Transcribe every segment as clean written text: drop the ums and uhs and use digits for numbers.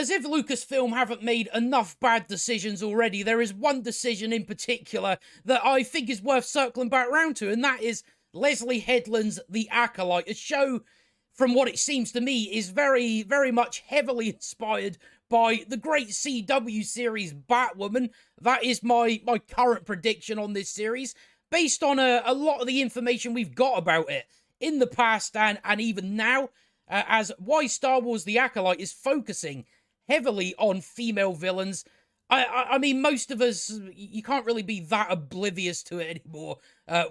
as if Lucasfilm haven't made enough bad decisions already, there is one decision in particular that I think is worth circling back around to, and that is Lesley Headland's The Acolyte, a show, from what it seems to me, is very, very much heavily inspired by the great CW series Batwoman. That is my current prediction on this series, based on a lot of the information we've got about it in the past and even now, as why Star Wars The Acolyte is focusing heavily on female villains. I mean, most of us, you can't really be that oblivious to it anymore.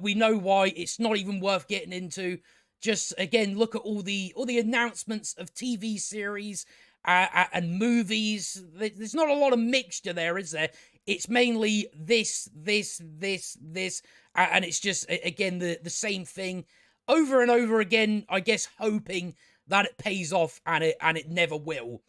We know why. It's not even worth getting into. Just, again, look at all the announcements of TV series and movies. There's not a lot of mixture there, is there? It's mainly this, and it's just, again, the same thing over and over again, I guess, hoping that it pays off, and it never will.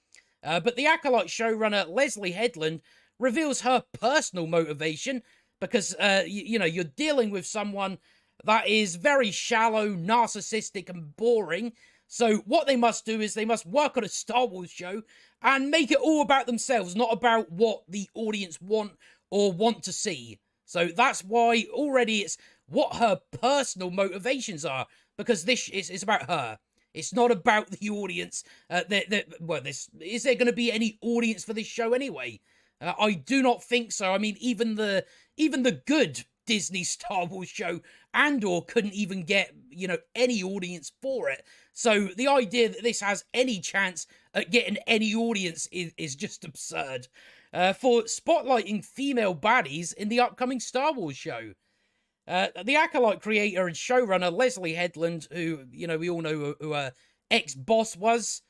But the Acolyte showrunner, Lesley Headland, reveals her personal motivation because, you know, you're dealing with someone that is very shallow, narcissistic, and boring. So what they must do is they must work on a Star Wars show and make it all about themselves, not about what the audience want or want to see. So that's why already it's what her personal motivations are, because this is about her. It's not about the audience. Well, is there going to be any audience for this show anyway? I do not think so. I mean, even the good Disney Star Wars show Andor couldn't even get, you know, any audience for it. So the idea that this has any chance at getting any audience is just absurd. For spotlighting female baddies in the upcoming Star Wars show. The Acolyte creator and showrunner Lesley Headland, who, you know, we all know who her ex-boss was,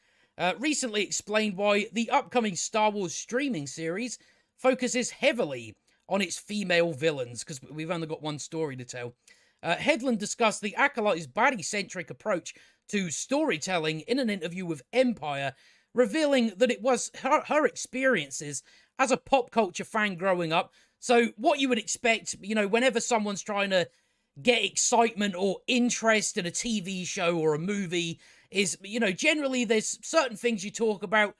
recently explained why the upcoming Star Wars streaming series focuses heavily on its female villains, because we've only got one story to tell. Headland discussed the Acolyte's baddie-centric approach to storytelling in an interview with Empire, revealing that it was her experiences as a pop culture fan growing up. So what you would expect, you know, whenever someone's trying to get excitement or interest in a TV show or a movie is, you know, generally there's certain things you talk about.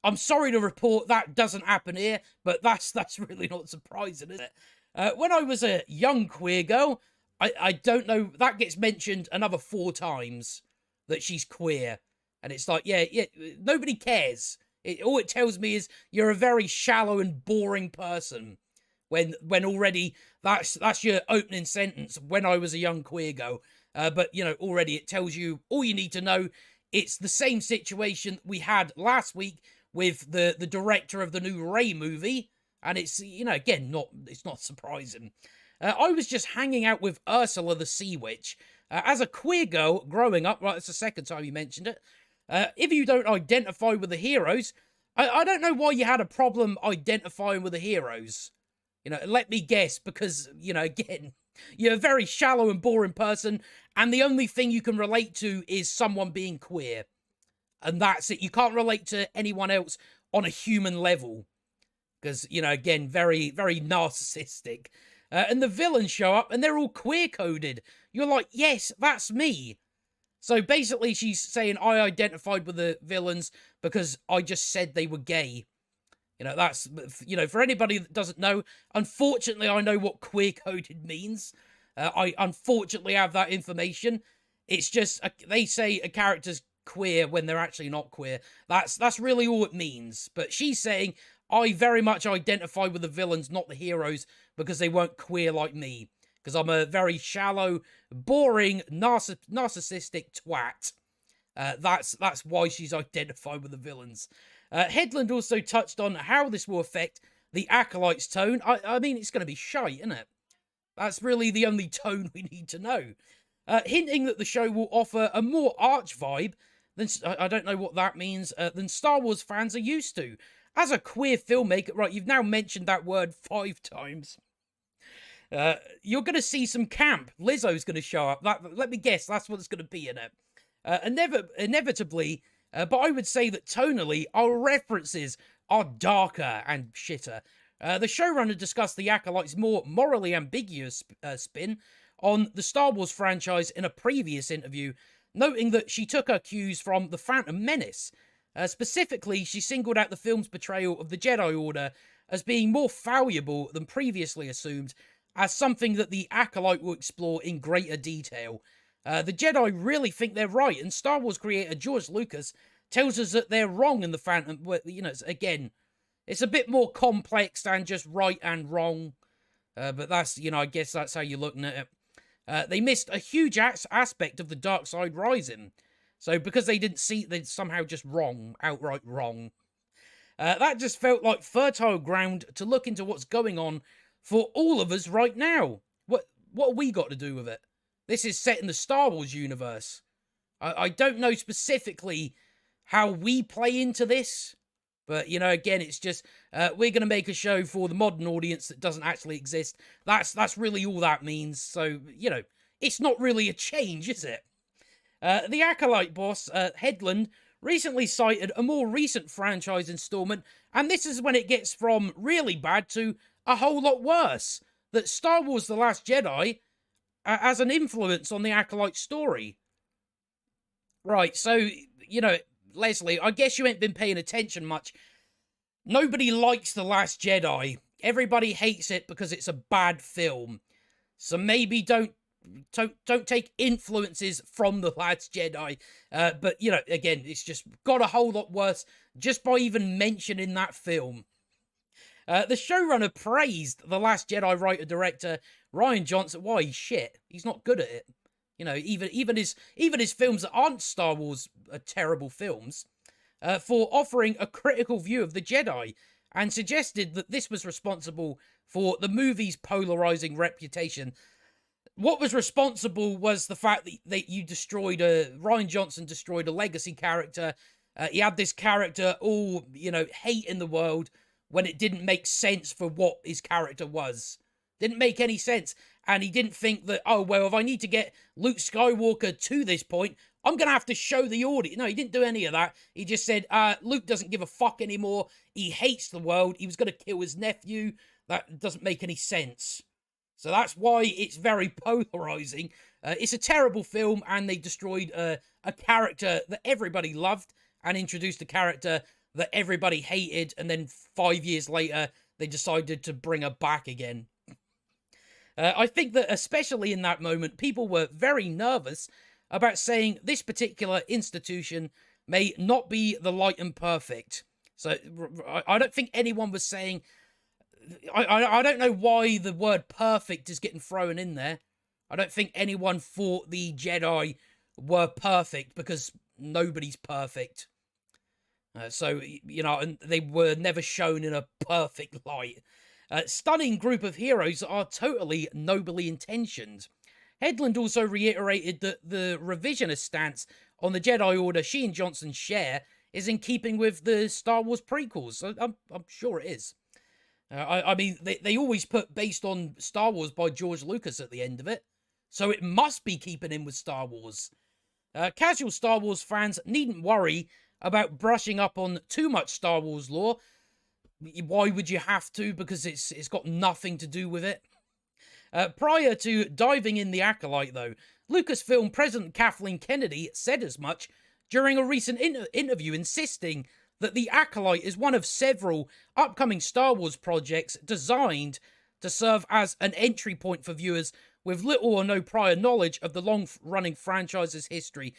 I'm sorry to report that doesn't happen here, but that's really not surprising, is it? When I was a young queer girl, I don't know, that gets mentioned another 4 times that she's queer. And it's like, yeah, nobody cares. All it tells me is you're a very shallow and boring person. When already that's your opening sentence, when I was a young queer girl. But, you know, already it tells you all you need to know. It's the same situation we had last week with the director of the new Rey movie. And it's, you know, again, it's not surprising. I was just hanging out with Ursula the Sea Witch. As a queer girl growing up, right, it's the second time you mentioned it. If you don't identify with the heroes, I don't know why you had a problem identifying with the heroes. You know, let me guess, because, you know, again, you're a very shallow and boring person, and the only thing you can relate to is someone being queer. And that's it. You can't relate to anyone else on a human level. Because, you know, again, very, very narcissistic. And the villains show up, and they're all queer-coded. You're like, yes, that's me. So basically, she's saying, I identified with the villains because I just said they were gay. You know, that's, you know, for anybody that doesn't know, unfortunately, I know what queer-coded means. I unfortunately have that information. It's just, they say a character's queer when they're actually not queer. That's really all it means. But she's saying, I very much identify with the villains, not the heroes, because they weren't queer like me. Because I'm a very shallow, boring, narcissistic twat. That's why she's identified with the villains. Headland also touched on how this will affect the Acolyte's tone. I mean, it's going to be shite, isn't it? That's really the only tone we need to know. Hinting that the show will offer a more arch vibe than, I don't know what that means, than Star Wars fans are used to. As a queer filmmaker, right, you've now mentioned that word 5 times. You're going to see some camp. Lizzo's going to show up. Let me guess, that's what it's going to be in it. Inevitably, but I would say that tonally, our references are darker and shitter. The showrunner discussed the Acolyte's more morally ambiguous spin on the Star Wars franchise in a previous interview, noting that she took her cues from The Phantom Menace. Specifically, she singled out the film's portrayal of the Jedi Order as being more fallible than previously assumed, as something that the Acolyte will explore in greater detail. The Jedi really think they're right, and Star Wars creator George Lucas tells us that they're wrong in the Phantom. You know, again, it's a bit more complex than just right and wrong. But that's, you know, I guess that's how you're looking at it. They missed a huge aspect of the dark side rising. So because they didn't see, they're somehow just wrong, outright wrong. That just felt like fertile ground to look into what's going on for all of us right now. What have we got to do with it? This is set in the Star Wars universe. I don't know specifically how we play into this, but, you know, again, it's just, we're going to make a show for the modern audience that doesn't actually exist. That's really all that means. So, you know, it's not really a change, is it? The Acolyte boss, Headland, recently cited a more recent franchise installment, and this is when it gets from really bad to a whole lot worse, that Star Wars The Last Jedi has an influence on the Acolyte story. Right, so, you know, Lesley, I guess you ain't been paying attention much. Nobody likes The Last Jedi. Everybody hates it because it's a bad film. So maybe don't take influences from The Last Jedi. But, you know, again, it's just got a whole lot worse just by even mentioning that film. The showrunner praised The Last Jedi writer-director Rian Johnson. Why, he's shit. He's not good at it. You know, even his films that aren't Star Wars are terrible films, for offering a critical view of the Jedi, and suggested that this was responsible for the movie's polarizing reputation. What was responsible was the fact that you destroyed Rian Johnson destroyed a legacy character. He had this character all, you know, hate in the world when it didn't make sense for what his character was. Didn't make any sense. And he didn't think that, oh, well, if I need to get Luke Skywalker to this point, I'm going to have to show the audience. No, he didn't do any of that. He just said, Luke doesn't give a fuck anymore. He hates the world. He was going to kill his nephew. That doesn't make any sense. So that's why it's very polarizing. It's a terrible film, and they destroyed a character that everybody loved and introduced a character that everybody hated, and then 5 years later, they decided to bring her back again. I think that especially in that moment, people were very nervous about saying this particular institution may not be the light and perfect. So I don't think anyone was saying... I don't know why the word perfect is getting thrown in there. I don't think anyone thought the Jedi were perfect, because nobody's perfect. So, you know, and they were never shown in a perfect light. Stunning group of heroes are totally nobly intentioned. Headland also reiterated that the revisionist stance on the Jedi Order she and Johnson share is in keeping with the Star Wars prequels. I'm sure it is. I mean, they always put based on Star Wars by George Lucas at the end of it, so it must be keeping in with Star Wars. Casual Star Wars fans needn't worry about brushing up on too much Star Wars lore. Why would you have to? Because it's got nothing to do with it. Prior to diving in the Acolyte, though, Lucasfilm President Kathleen Kennedy said as much during a recent interview, insisting that the Acolyte is one of several upcoming Star Wars projects designed to serve as an entry point for viewers with little or no prior knowledge of the long-running franchise's history.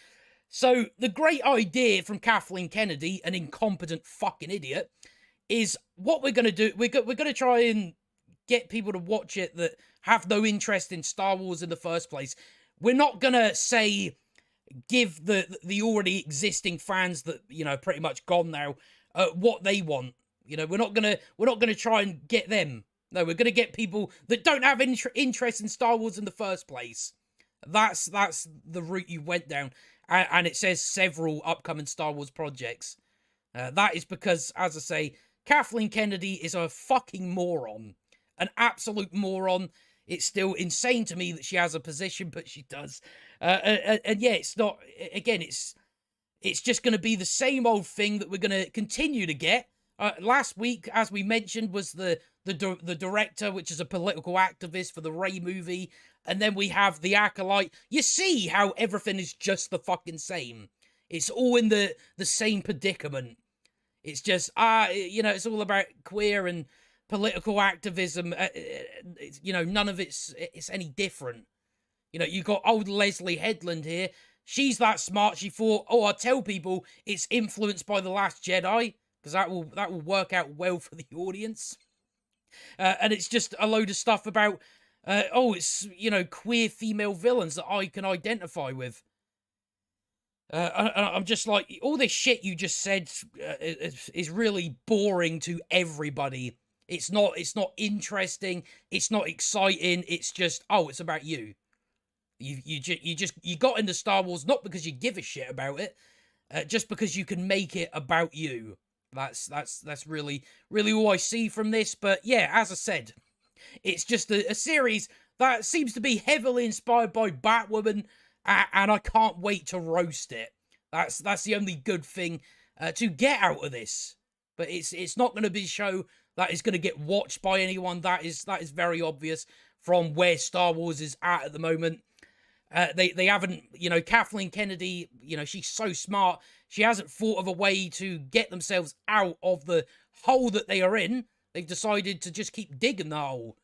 So the great idea from Kathleen Kennedy, an incompetent fucking idiot, is what we're going to do. We're going to try and get people to watch it that have no interest in Star Wars in the first place. We're not going to say... give the already existing fans that, you know, pretty much gone now, what they want. You know, we're not gonna try and get them. No, we're gonna get people that don't have interest in Star Wars in the first place. That's the route you went down, and it says several upcoming Star Wars projects. That is because, as I say, Kathleen Kennedy is a fucking moron, an absolute moron. It's still insane to me that she has a position, but she does. And yeah, it's not, again, it's just going to be the same old thing that we're going to continue to get. Last week, as we mentioned, was the director, which is a political activist for the Rey movie. And then we have the Acolyte. You see how everything is just the fucking same. It's all in the same predicament. It's just, it's all about queer and political activism. None of it's any different. You got old Lesley Headland here. She's that smart. She thought, I'll tell people it's influenced by The Last Jedi, because that will work out well for the audience. And it's just a load of stuff about, it's, queer female villains that I can identify with. I'm just like, all this shit you just said is really boring to everybody. It's not interesting. It's not exciting. It's just, it's about you. You got into Star Wars not because you give a shit about it, just because you can make it about you. That's really all I see from this. But yeah, as I said, it's just a series that seems to be heavily inspired by Batwoman, and I can't wait to roast it. That's the only good thing to get out of this. But it's not going to be a show that is going to get watched by anyone. That is very obvious from where Star Wars is at the moment. They haven't, Kathleen Kennedy, she's so smart. She hasn't thought of a way to get themselves out of the hole that they are in. They've decided to just keep digging the hole.